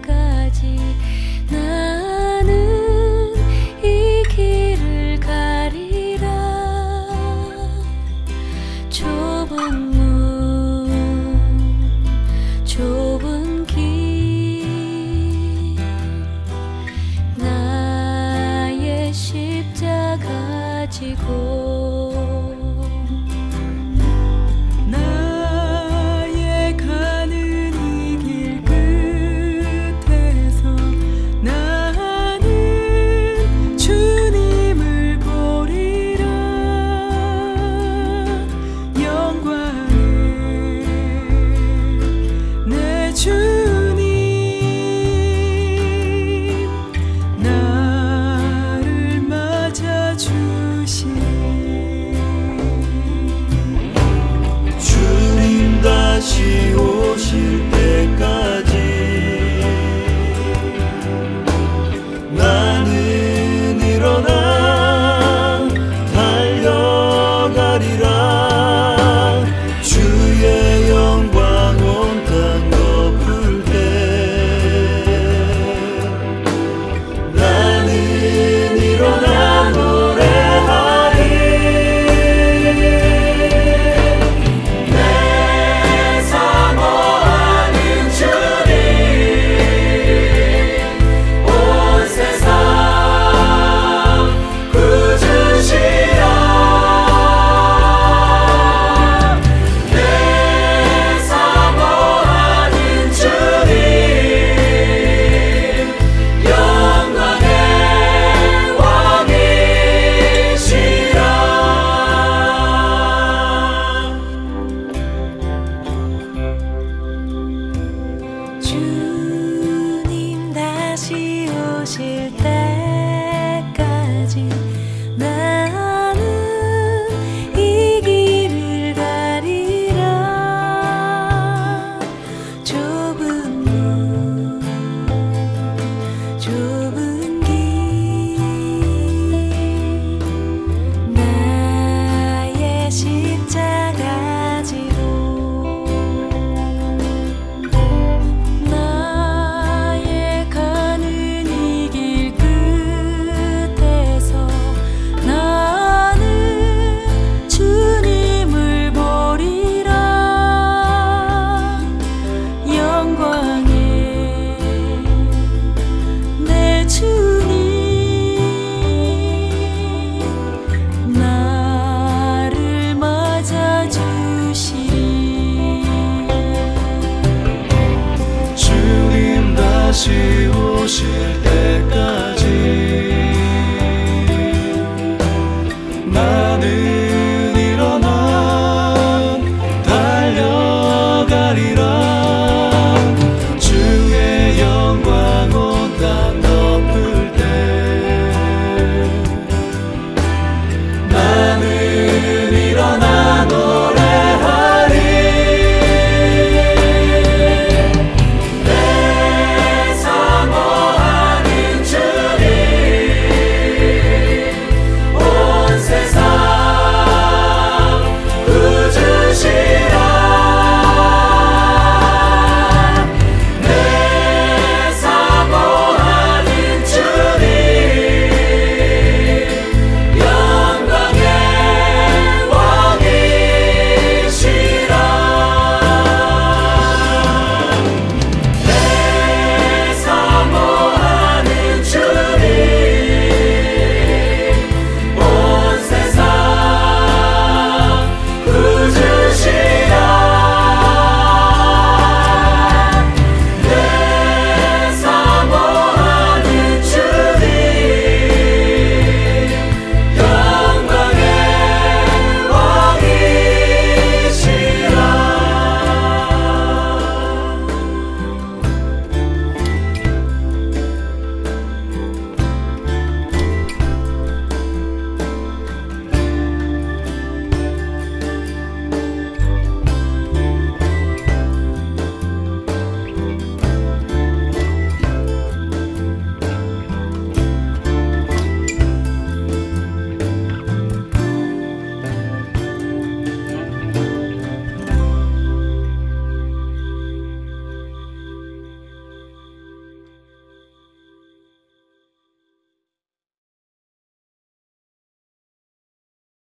때까지 나는 이 길을 가리라. 좁은 문 좁은 길 나의 십자가 지고